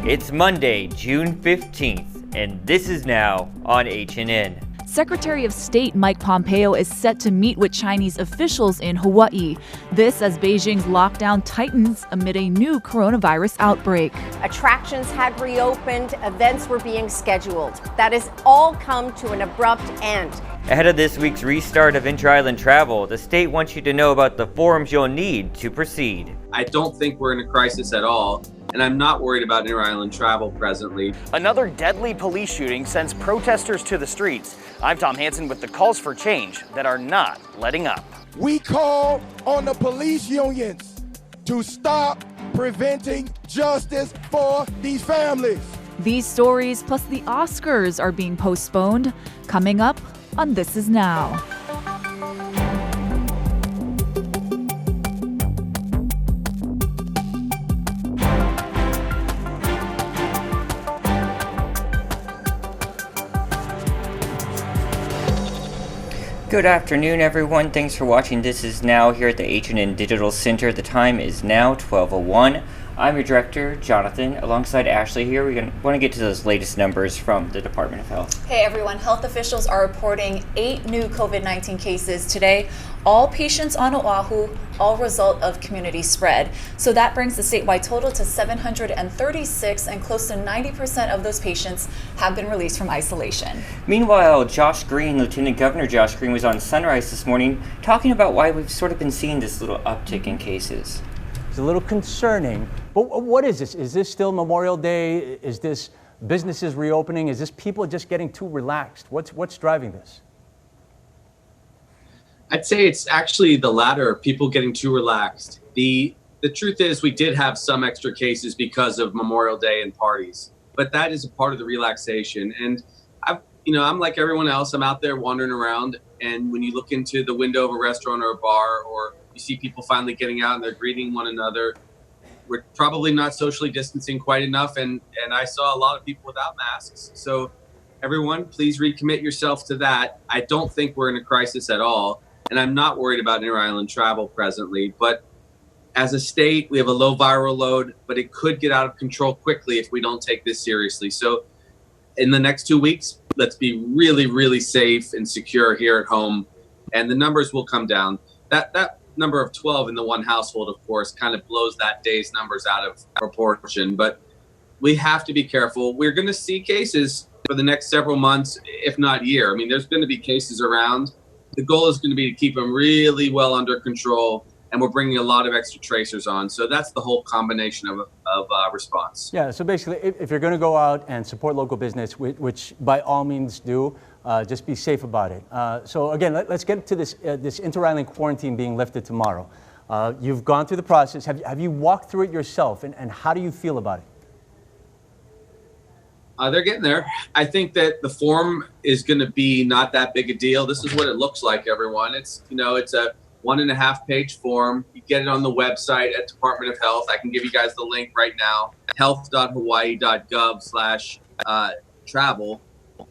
It's Monday, June 15th, and this is now on HNN. Secretary of State Mike Pompeo is set to meet with Chinese officials in Hawaii. This as Beijing's lockdown tightens amid a new coronavirus outbreak. Attractions had reopened, events were being scheduled. That has all come to an abrupt end. Ahead of this week's restart of inter-island travel, the state wants you to know about the forms you'll need to proceed. I don't think we're in a crisis at all, and I'm not worried about inter-island travel presently. Another deadly police shooting sends protesters to the streets. I'm Tom Hansen with the calls for change that are not letting up. We call on the police unions to stop preventing justice for these families. These stories plus the Oscars are being postponed. Coming up on This Is Now. Good afternoon, everyone. Thanks for watching This Is Now here at the HNN Digital Center. The time is now 12:01. I'm your director, Jonathan, alongside Ashley here. We want to get to those latest numbers from the Department of Health. Hey everyone, health officials are reporting 8 new COVID-19 cases today. All patients on Oahu, all result of community spread. So that brings the statewide total to 736, and close to 90% of those patients have been released from isolation. Meanwhile, Josh Green, Lieutenant Governor Josh Green, was on Sunrise this morning talking about why we've sort of been seeing this little uptick in cases. It's a little concerning, but what is this? Is this still Memorial Day? Is this businesses reopening? Is this people just getting too relaxed? What's driving this? I'd say it's actually the latter, people getting too relaxed. The truth is we did have some extra cases because of Memorial Day and parties, but that is a part of the relaxation. And I'm like everyone else, I'm out there wandering around, and when you look into the window of a restaurant or a bar, or you see people finally getting out and they're greeting one another, we're probably not socially distancing quite enough, and I saw a lot of people without masks. So everyone, please recommit yourself to that. I don't think we're in a crisis at all, and I'm not worried about inter-island travel presently, but as a state, we have a low viral load, but it could get out of control quickly if we don't take this seriously. So in the next 2 weeks, let's be really, really safe and secure here at home, and the numbers will come down. That number of 12 in the one household, of course, kind of blows that day's numbers out of proportion, but we have to be careful. We're going to see cases for the next several months, if not year. I mean, there's going to be cases around. The goal is going to be to keep them really well under control, and we're bringing a lot of extra tracers on. So that's the whole combination of response. Yeah, so basically, if you're going to go out and support local business, which by all means do, just be safe about it. So again, let's get to this inter-island quarantine being lifted tomorrow. You've gone through the process. Have you walked through it yourself, and how do you feel about it? They're getting there. I think that the form is going to be not that big a deal. This is what it looks like, everyone. It's a 1.5-page form. You get it on the website at Department of Health. I can give you guys the link right now, health.hawaii.gov/travel.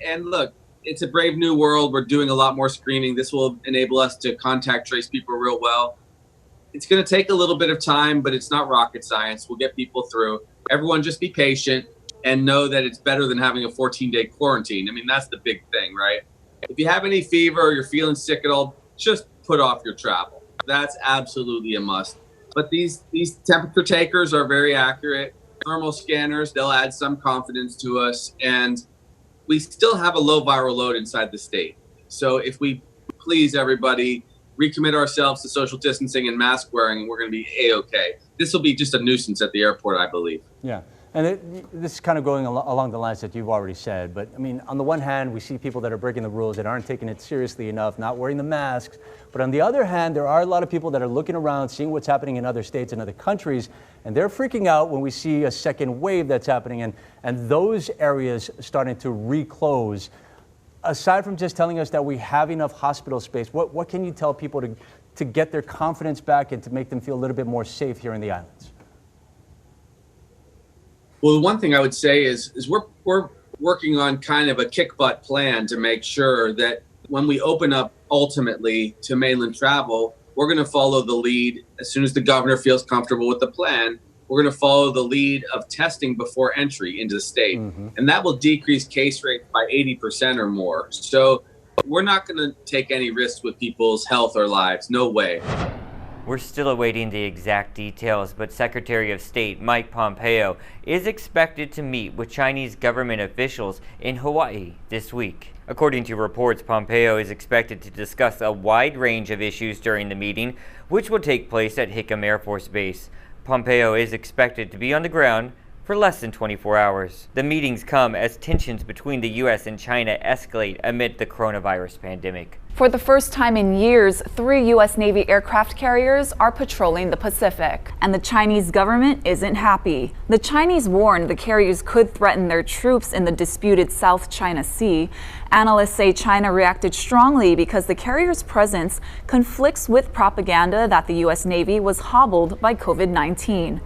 And look, it's a brave new world. We're doing a lot more screening. This will enable us to contact trace people real well. It's going to take a little bit of time, but it's not rocket science. We'll get people through. Everyone just be patient and know that it's better than having a 14-day quarantine. I mean, that's the big thing, right? If you have any fever or you're feeling sick at all, just put off your travel. That's absolutely a must. But these temperature takers are very accurate. Thermal scanners, they'll add some confidence to us. And we still have a low viral load inside the state. So if we please everybody recommit ourselves to social distancing and mask wearing, we're going to be A-okay. This will be just a nuisance at the airport, I believe. Yeah. And this is kind of going along the lines that you've already said. But I mean, on the one hand, we see people that are breaking the rules, that aren't taking it seriously enough, not wearing the masks. But on the other hand, there are a lot of people that are looking around, seeing what's happening in other states and other countries, and they're freaking out when we see a second wave that's happening, and those areas starting to reclose. Aside from just telling us that we have enough hospital space, what can you tell people to get their confidence back and to make them feel a little bit more safe here in the islands? Well, the one thing I would say is we're working on kind of a kick-butt plan to make sure that when we open up ultimately to mainland travel, we're going to follow the lead. As soon as the governor feels comfortable with the plan, we're going to follow the lead of testing before entry into the state. And that will decrease case rates by 80% or more. So we're not going to take any risks with people's health or lives. No way. We're still awaiting the exact details, but Secretary of State Mike Pompeo is expected to meet with Chinese government officials in Hawaii this week. According to reports, Pompeo is expected to discuss a wide range of issues during the meeting, which will take place at Hickam Air Force Base. Pompeo is expected to be on the ground for less than 24 hours. The meetings come as tensions between the U.S. and China escalate amid the coronavirus pandemic. For the first time in years, 3 U.S. Navy aircraft carriers are patrolling the Pacific, and the Chinese government isn't happy. The Chinese warned the carriers could threaten their troops in the disputed South China Sea. Analysts say China reacted strongly because the carriers' presence conflicts with propaganda that the U.S. Navy was hobbled by COVID-19.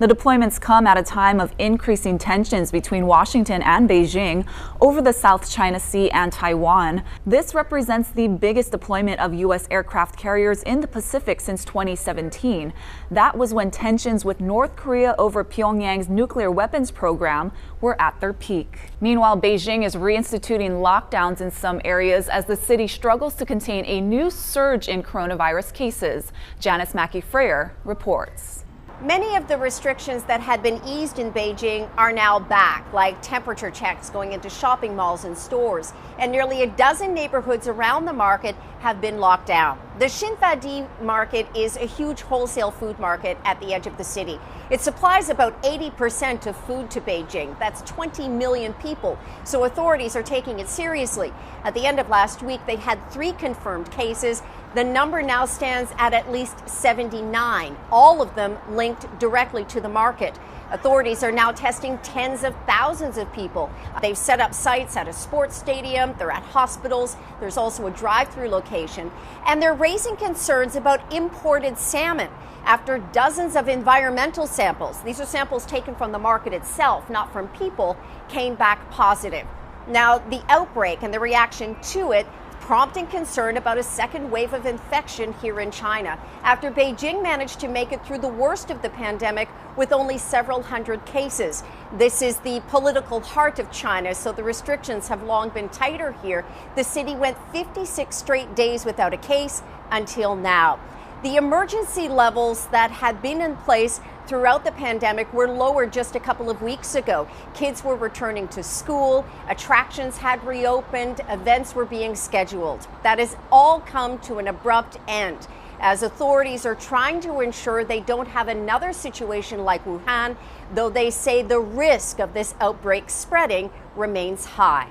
The deployments come at a time of increasing tensions between Washington and Beijing over the South China Sea and Taiwan. This represents the biggest deployment of U.S. aircraft carriers in the Pacific since 2017. That was when tensions with North Korea over Pyongyang's nuclear weapons program were at their peak. Meanwhile, Beijing is reinstituting lockdowns in some areas as the city struggles to contain a new surge in coronavirus cases. Janice Mackey-Freyer reports. Many of the restrictions that had been eased in Beijing are now back, like temperature checks going into shopping malls and stores. And nearly a dozen neighborhoods around the market have been locked down. The Shinfadi market is a huge wholesale food market at the edge of the city. It supplies about 80% of food to Beijing. That's 20 million people. So authorities are taking it seriously. At the end of last week, they had 3 confirmed cases. The number now stands at least 79, all of them linked directly to the market. Authorities are now testing tens of thousands of people. They've set up sites at a sports stadium, they're at hospitals, there's also a drive-through location, and they're raising concerns about imported salmon after dozens of environmental samples, these are samples taken from the market itself, not from people, came back positive. Now, the outbreak and the reaction to it prompting concern about a second wave of infection here in China after Beijing managed to make it through the worst of the pandemic with only several hundred cases. This is the political heart of China, so the restrictions have long been tighter here. The city went 56 straight days without a case until now. The emergency levels that had been in place throughout the pandemic were lowered just a couple of weeks ago. Kids were returning to school, attractions had reopened, events were being scheduled. That has all come to an abrupt end as authorities are trying to ensure they don't have another situation like Wuhan, though they say the risk of this outbreak spreading remains high.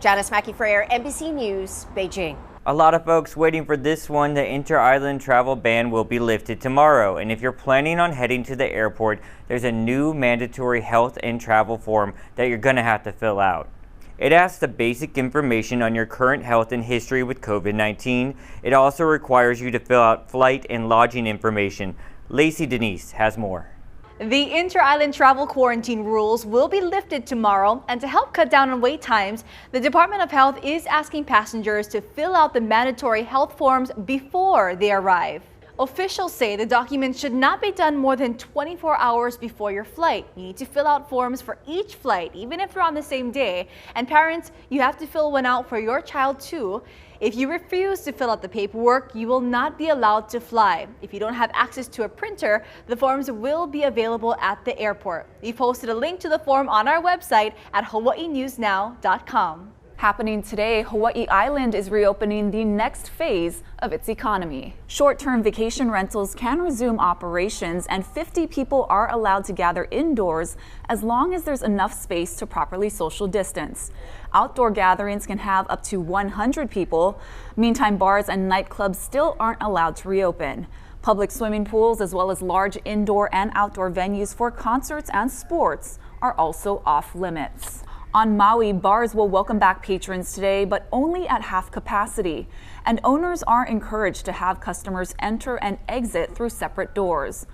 Janice Mackey-Freyer, NBC News, Beijing. A lot of folks waiting for this one. The inter-island travel ban will be lifted tomorrow, and if you're planning on heading to the airport, there's a new mandatory health and travel form that you're going to have to fill out. It asks the basic information on your current health and history with COVID-19. It also requires you to fill out flight and lodging information. Lacey Denise has more. The inter-island travel quarantine rules will be lifted tomorrow, and to help cut down on wait times, the Department of Health is asking passengers to fill out the mandatory health forms before they arrive. Officials say the documents should not be done more than 24 hours before your flight. You need to fill out forms for each flight, even if they're on the same day. And parents, you have to fill one out for your child too. If you refuse to fill out the paperwork, you will not be allowed to fly. If you don't have access to a printer, the forms will be available at the airport. We posted a link to the form on our website at HawaiiNewsNow.com. Happening today, Hawaii Island is reopening the next phase of its economy. Short-term vacation rentals can resume operations, and 50 people are allowed to gather indoors as long as there's enough space to properly social distance. Outdoor gatherings can have up to 100 people. Meantime, bars and nightclubs still aren't allowed to reopen. Public swimming pools, as well as large indoor and outdoor venues for concerts and sports, are also off limits. On Maui, bars will welcome back patrons today, but only at half capacity. And owners are encouraged to have customers enter and exit through separate doors.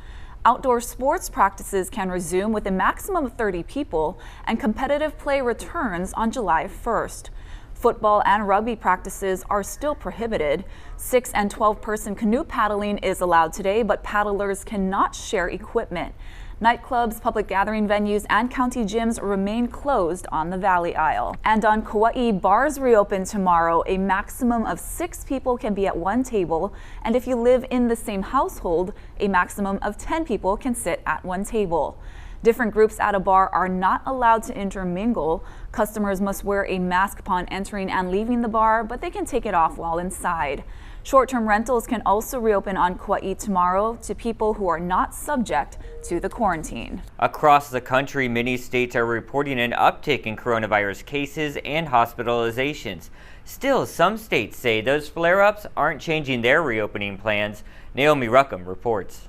Outdoor sports practices can resume with a maximum of 30 people, and competitive play returns on July 1st. Football and rugby practices are still prohibited. 6- and 12-person canoe paddling is allowed today, but paddlers cannot share equipment. Nightclubs, public gathering venues, and county gyms remain closed on the Valley Isle. And on Kauai, bars reopen tomorrow. A maximum of 6 people can be at one table, and if you live in the same household, a maximum of 10 people can sit at one table. Different groups at a bar are not allowed to intermingle. Customers must wear a mask upon entering and leaving the bar, but they can take it off while inside. Short-term rentals can also reopen on Kauai tomorrow to people who are not subject to the quarantine. Across the country, many states are reporting an uptick in coronavirus cases and hospitalizations. Still, some states say those flare-ups aren't changing their reopening plans. Naomi Ruckham reports.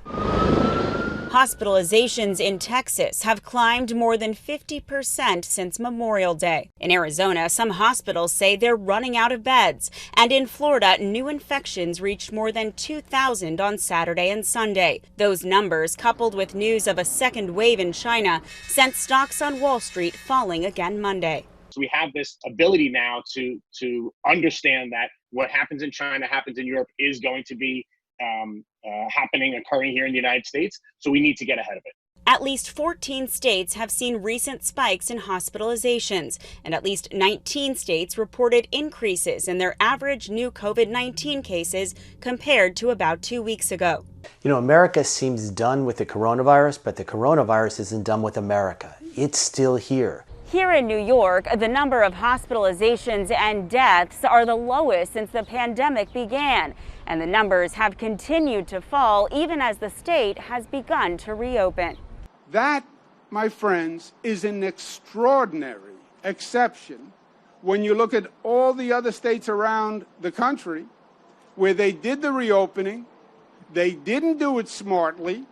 Hospitalizations in Texas have climbed more than 50% since Memorial Day. In Arizona, some hospitals say they're running out of beds. And in Florida, new infections reached more than 2,000 on Saturday and Sunday. Those numbers, coupled with news of a second wave in China, sent stocks on Wall Street falling again Monday. So we have this ability now to understand that what happens in China happens in Europe is going to be occurring here in the United States, so we need to get ahead of it. At least 14 states have seen recent spikes in hospitalizations, and at least 19 states reported increases in their average new COVID-19 cases compared to about 2 weeks ago. You know, America seems done with the coronavirus, but the coronavirus isn't done with America. It's still here. Here in New York, the number of hospitalizations and deaths are the lowest since the pandemic began, and the numbers have continued to fall even as the state has begun to reopen. That, my friends, is an extraordinary exception when you look at all the other states around the country where they did the reopening, they didn't do it smartly,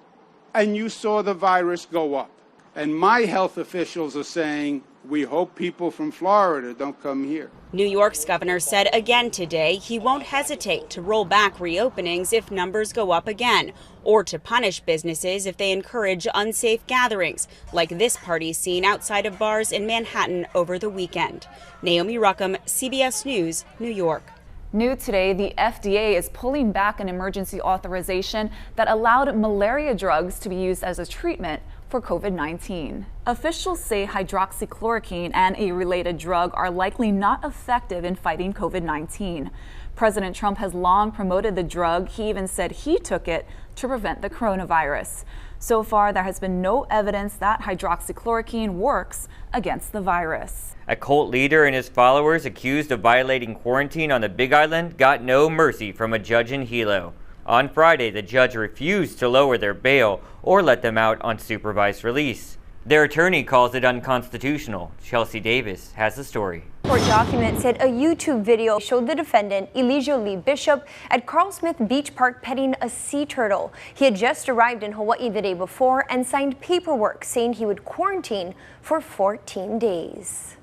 and you saw the virus go up. And my health officials are saying, we hope people from Florida don't come here. New York's governor said again today he won't hesitate to roll back reopenings if numbers go up again, or to punish businesses if they encourage unsafe gatherings, like this party scene outside of bars in Manhattan over the weekend. Naomi Ruckham, CBS News, New York. New today, the FDA is pulling back an emergency authorization that allowed malaria drugs to be used as a treatment for COVID-19. Officials say hydroxychloroquine and a related drug are likely not effective in fighting COVID-19. President Trump has long promoted the drug. He even said he took it to prevent the coronavirus. So far, there has been no evidence that hydroxychloroquine works against the virus. A cult leader and his followers accused of violating quarantine on the Big Island got no mercy from a judge in Hilo. On Friday, the judge refused to lower their bail or let them out on supervised release. Their attorney calls it unconstitutional. Chelsea Davis has the story. Court documents said a YouTube video showed the defendant, Elijah Lee Bishop, at Carl Smith Beach Park petting a sea turtle. He had just arrived in Hawaii the day before and signed paperwork saying he would quarantine for 14 days.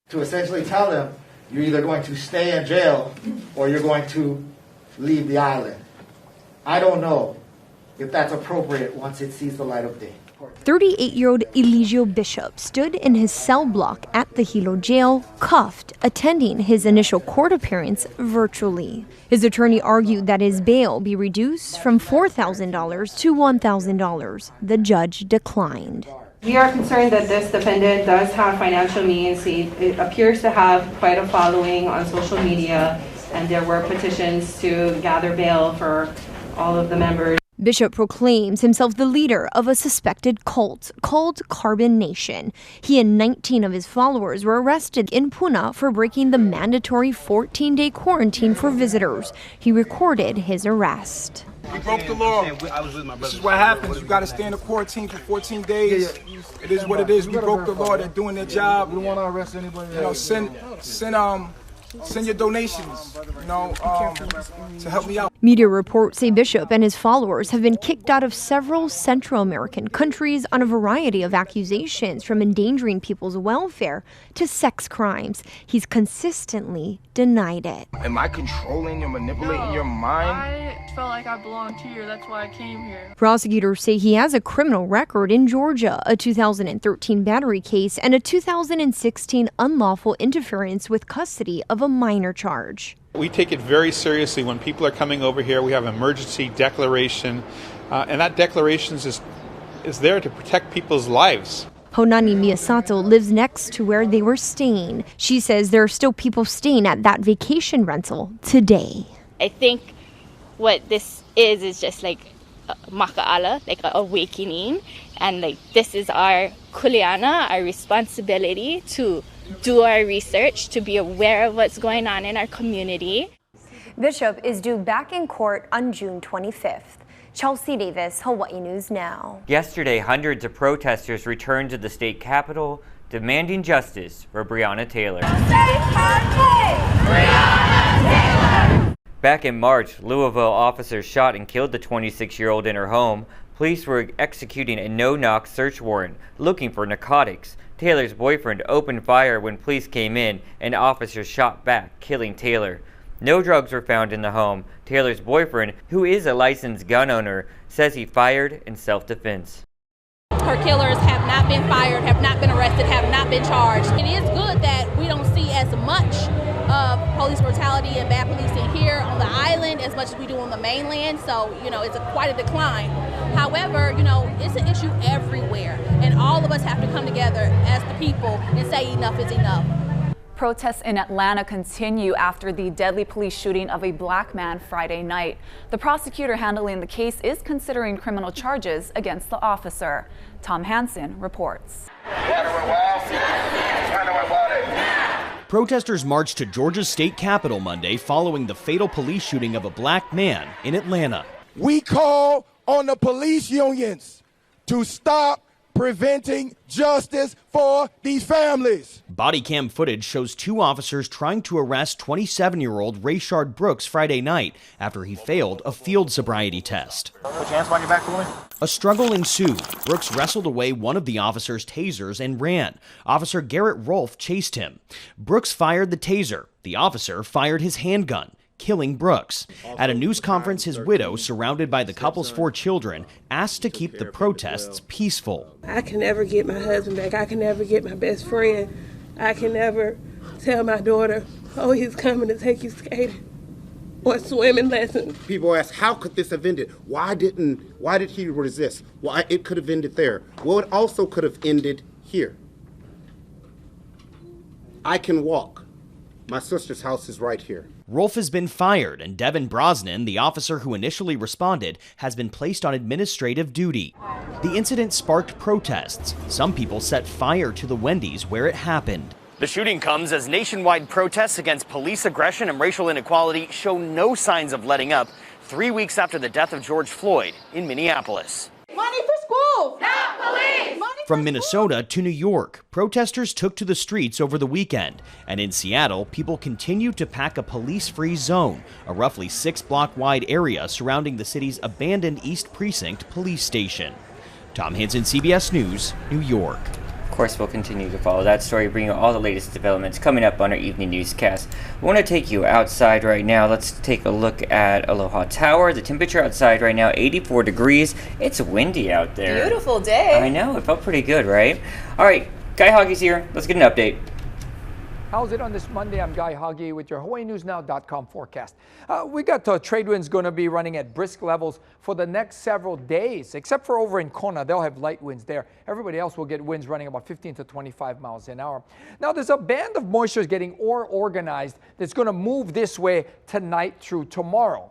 To essentially tell them, you're either going to stay in jail or you're going to leave the island. I don't know if that's appropriate once it sees the light of day. 38-year-old Elijah Bishop stood in his cell block at the Hilo jail, cuffed, attending his initial court appearance virtually. His attorney argued that his bail be reduced from $4,000 to $1,000. The judge declined. We are concerned that this defendant does have financial means. He appears to have quite a following on social media, and there were petitions to gather bail for all of the members. Bishop proclaims himself the leader of a suspected cult called Carbon Nation. He and 19 of his followers were arrested in Puna for breaking the mandatory 14-day quarantine for visitors. He recorded his arrest. We broke the law. This is what happens. You got to stay in the quarantine for 14 days. It is what it is. We broke the law. They're doing their job. We don't want to arrest anybody. You know, send your donations, to help me out. Media reports say Bishop and his followers have been kicked out of several Central American countries on a variety of accusations, from endangering people's welfare to sex crimes. He's consistently denied it. Am I controlling and manipulating your mind? I felt like I belonged here. That's why I came here. Prosecutors say he has a criminal record in Georgia, a 2013 battery case, and a 2016 unlawful interference with custody of a minor charge. We take it very seriously when people are coming over here. We have an emergency declaration, and that declaration is is there to protect people's lives. Honani Miyasato lives next to where they were staying. She says there are still people staying at that vacation rental today. I think what this is just like maka'ala, like an awakening, and like this is our kuleana, our responsibility to do our research, to be aware of what's going on in our community. Bishop is due back in court on June 25th. Chelsea Davis, Hawaii News Now. Yesterday, hundreds of protesters returned to the state capitol demanding justice for Breonna Taylor. Back in March, Louisville officers shot and killed the 26-year-old in her home. Police were executing a no-knock search warrant looking for narcotics. Taylor's boyfriend opened fire when police came in and officers shot back, killing Taylor. No drugs were found in the home. Taylor's boyfriend, who is a licensed gun owner, says he fired in self-defense. Her killers have not been fired, have not been arrested, have not been charged. It is good that we don't see as much of police brutality and bad policing here on the island as much as we do on the mainland. So, it's quite a decline. However, it's an issue everywhere. And all of us have to come together as the people and say enough is enough. Protests in Atlanta continue after the deadly police shooting of a black man Friday night. The prosecutor handling the case is considering criminal charges against the officer. Tom Hansen reports. Protesters marched to Georgia's state capitol Monday following the fatal police shooting of a black man in Atlanta. We call on the police unions to stop preventing justice for these families. Body cam footage shows two officers trying to arrest 27-year-old Rayshard Brooks Friday night after he failed a field sobriety test. Put your hands behind your back for me. A struggle ensued. Brooks wrestled away one of the officer's tasers and ran. Officer Garrett Rolfe chased him. Brooks fired the taser. The officer fired his handgun, killing Brooks. At a news conference, his widow, surrounded by the couple's 4 children, asked to keep the protests peaceful. I can never get my husband back. I can never get my best friend. I can never tell my daughter, oh, he's coming to take you skating or swimming lessons. People ask, how could this have ended? Why did he resist? Why it could have ended there? Well, it also could have ended here. I can walk. My sister's house is right here. Rolfe has been fired, and Devin Brosnan, the officer who initially responded, has been placed on administrative duty. The incident sparked protests. Some people set fire to the Wendy's where it happened. The shooting comes as nationwide protests against police aggression and racial inequality show no signs of letting up 3 weeks after the death of George Floyd in Minneapolis. Money for schools! Not police! From Minnesota to New York, protesters took to the streets over the weekend. And in Seattle, people continue to pack a police-free zone, a roughly 6-block-wide area surrounding the city's abandoned East Precinct police station. Tom Hansen, CBS News, New York. Of course, we'll continue to follow that story, bringing you all the latest developments coming up on our evening newscast. We want to take you outside right now. Let's take a look at Aloha Tower. The temperature outside right now, 84 degrees. It's windy out there. Beautiful day. I know. It felt pretty good, right? All right, Guy Hoggy's here. Let's get an update. How's it on this Monday? I'm Guy Hoggy with your HawaiiNewsNow.com forecast. We got trade winds going to be running at brisk levels for the next several days, except for over in Kona. They'll have light winds there. Everybody else will get winds running about 15 to 25 miles an hour. Now, there's a band of moisture getting organized that's going to move this way tonight through tomorrow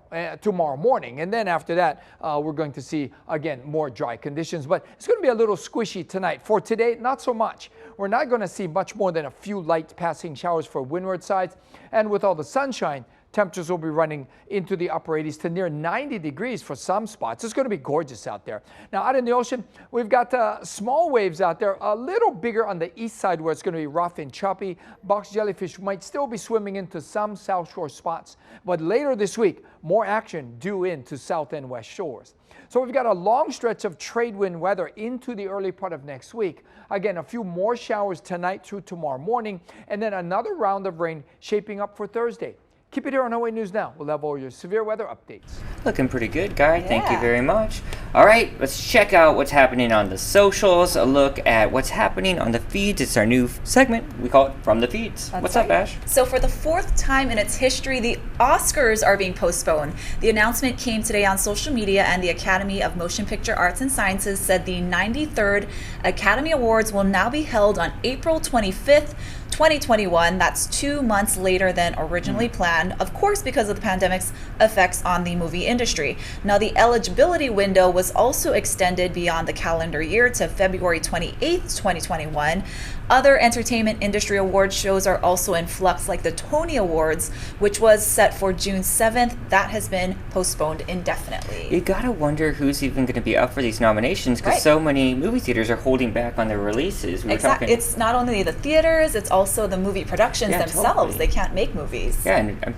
morning. And then after that, we're going to see, again, more dry conditions. But it's going to be a little squishy tonight. For today, not so much. We're not going to see much more than a few light passing showers for windward sides. And with all the sunshine, temperatures will be running into the upper 80s to near 90 degrees for some spots. It's going to be gorgeous out there. Now, out in the ocean, we've got small waves out there, a little bigger on the east side where it's going to be rough and choppy. Box jellyfish might still be swimming into some South Shore spots. But later this week, more action due into South and West Shores. So we've got a long stretch of trade wind weather into the early part of next week. Again, a few more showers tonight through tomorrow morning, and then another round of rain shaping up for Thursday. Keep it here on Hawaii News Now. We'll have all your severe weather updates. Looking pretty good, Guy. Thank you very much. All right, let's check out what's happening on the socials, a look at what's happening on the feeds. It's our new segment. We call it From the Feeds. What's up, Ash? So for the 4th time in its history, the Oscars are being postponed. The announcement came today on social media, and the Academy of Motion Picture Arts and Sciences said the 93rd Academy Awards will now be held on April 25th, 2021. That's 2 months later than originally planned, of course, because of the pandemic's effects on the movie industry. Now, the eligibility window was also extended beyond the calendar year to February 28th, 2021. Other entertainment industry award shows are also in flux, like the Tony Awards, which was set for June 7th. That has been postponed indefinitely. You gotta wonder who's even gonna be up for these nominations, because so many movie theaters are holding back on their releases. Exactly. It's not only the theaters, it's also the movie productions themselves. Totally. They can't make movies. Yeah, and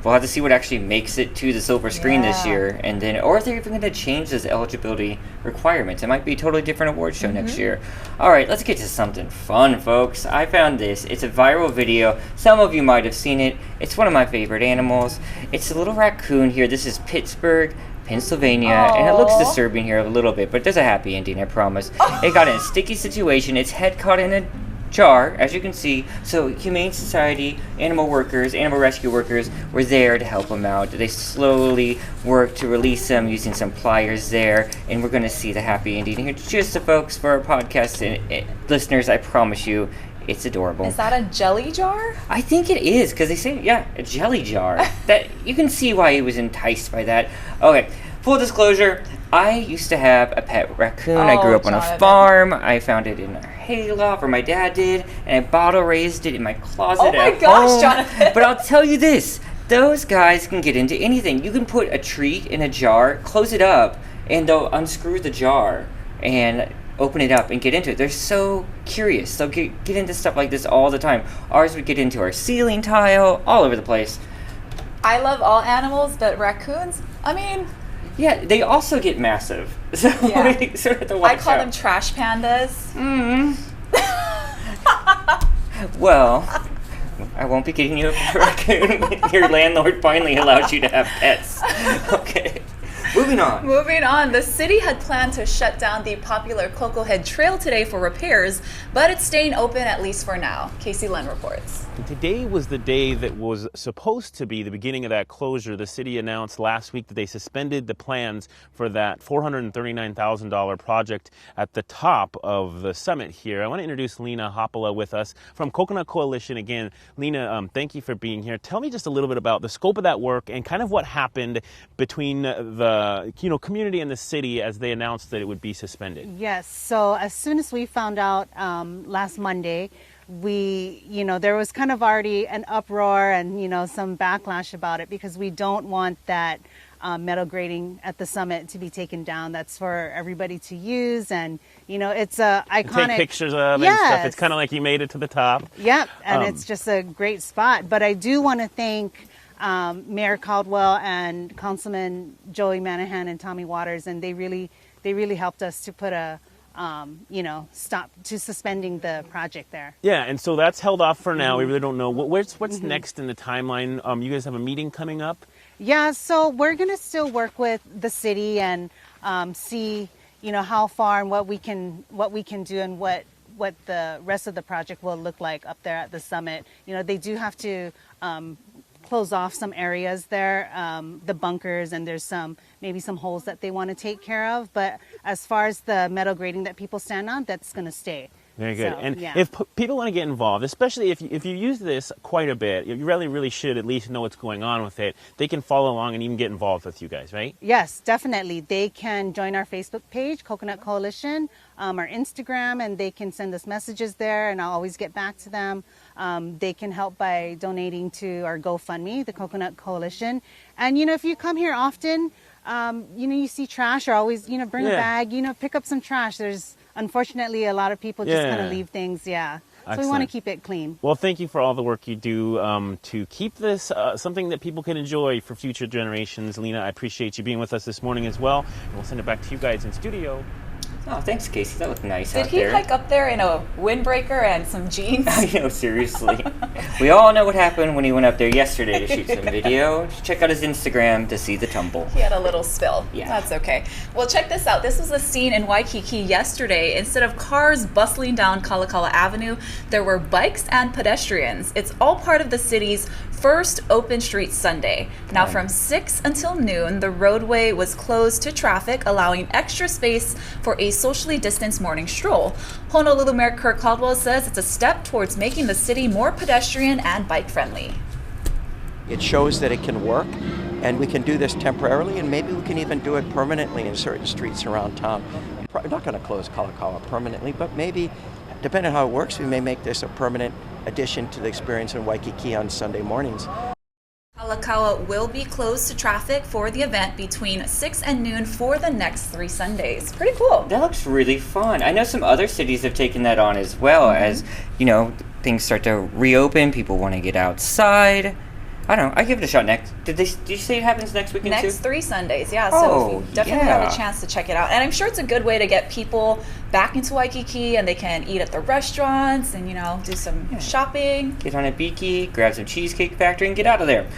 we'll have to see what actually makes it to the silver screen this year, and then, or if they're even going to change those eligibility requirements. It might be a totally different award show next year. All right, let's get to something fun, folks. I found this. It's a viral video. Some of you might have seen it. It's one of my favorite animals. It's a little raccoon here. This is Pittsburgh, Pennsylvania, and it looks disturbing here a little bit, but there's a happy ending, I promise. It got in a sticky situation. Its head caught in a jar, as you can see. So Humane Society, animal workers, animal rescue workers were there to help them out. They slowly worked to release them using some pliers there, and we're going to see the happy ending here. Just the folks for our podcast and listeners, I promise you, it's adorable. Is that a jelly jar? I think it is, because they say, a jelly jar. That you can see why he was enticed by that. Okay, full disclosure, I used to have a pet raccoon. I grew up on a farm. I found it in our hayloft, or my dad did, and I bottle raised it in my closet at home. Oh my gosh, Jonathan. But I'll tell you this, those guys can get into anything. You can put a treat in a jar, close it up, and they'll unscrew the jar and open it up and get into it. They're so curious. They'll get into stuff like this all the time. Ours would get into our ceiling tile, all over the place. I love all animals, but raccoons, I mean... Yeah, they also get massive. So we sort of have to watch I call out. them trash pandas. Well, I won't be getting you a raccoon when your landlord finally allows you to have pets. Okay. Moving on. Moving on. The city had planned to shut down the popular Coco Head Trail today for repairs, but it's staying open at least for now. Casey Len reports. Today was the day that was supposed to be the beginning of that closure. The city announced last week that they suspended the plans for that $439,000 project at the top of the summit here. I want to introduce Lena Hopala with us from Coconut Coalition. Again, Lena, thank you for being here. Tell me just a little bit about the scope of that work and kind of what happened between the community and the city as they announced that it would be suspended. Yes, so as soon as we found out last Monday, there was kind of already an uproar and, some backlash about it because we don't want that metal grating at the summit to be taken down. That's for everybody to use, and it's a iconic. Take pictures of and stuff. It's kind of like you made it to the top. Yep, and it's just a great spot. But I do want to thank Mayor Caldwell and Councilman Joey Manahan and Tommy Waters, and they really helped us to put a stop to suspending the project there. Yeah, and so that's held off for now. We really don't know what's next in the timeline. You guys have a meeting coming up. Yeah, so we're gonna still work with the city and see how far and what we can do and what the rest of the project will look like up there at the summit. They do have to close off some areas there, the bunkers, and there's maybe some holes that they want to take care of. But as far as the metal grating that people stand on, that's going to stay. Very good. So, and if people want to get involved, especially if you use this quite a bit, you really should at least know what's going on with it. They can follow along and even get involved with you guys, right? Yes, definitely. They can join our Facebook page, Coconut Coalition, our Instagram, and they can send us messages there, and I'll always get back to them. They can help by donating to our GoFundMe, the Coconut Coalition. And, if you come here often, you see trash, or always, bring a bag, pick up some trash. There's unfortunately a lot of people just kind of leave things. So we want to keep it clean. Well, thank you for all the work you do to keep this something that people can enjoy for future generations. Lena, I appreciate you being with us this morning as well. And we'll send it back to you guys in studio. Oh, thanks, Casey. That looked nice Did out he there. hike up there in a windbreaker and some jeans? I know, seriously. We all know what happened when he went up there yesterday to shoot some video. Just check out his Instagram to see the tumble. He had a little spill. Yeah. That's okay. Well, check this out. This was a scene in Waikiki yesterday. Instead of cars bustling down Kalakaua Avenue, there were bikes and pedestrians. It's all part of the city's first open street Sunday. Now, from 6 until noon, the roadway was closed to traffic, allowing extra space for a socially distanced morning stroll. Honolulu Mayor Kurt Caldwell says it's a step towards making the city more pedestrian and bike friendly. It shows that it can work, and we can do this temporarily, and maybe we can even do it permanently in certain streets around town. Probably not going to close Kalakaua permanently, but maybe, depending on how it works, we may make this a permanent addition to the experience in Waikiki on Sunday mornings. Kalakaua will be closed to traffic for the event between 6 and noon for the next 3 Sundays. Pretty cool. That looks really fun. I know some other cities have taken that on as well. As, you know, things start to reopen, people want to get outside. I don't know. I give it a shot next. Did you say it happens next weekend too? Next 3 Sundays, yeah. Oh, so if you definitely yeah. have a chance to check it out. And I'm sure it's a good way to get people back into Waikiki, and they can eat at the restaurants and, you know, do some shopping. Get on a beaky, grab some Cheesecake Factory, and get out of there.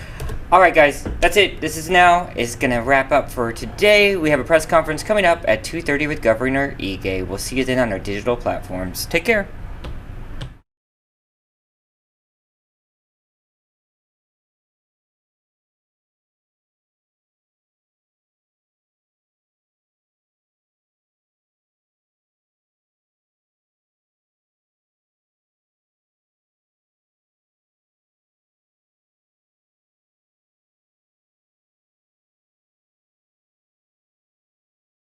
All right, guys. That's it. This is Now. It's going to wrap up for today. We have a press conference coming up at 2:30 with Governor Ige. We'll see you then on our digital platforms. Take care.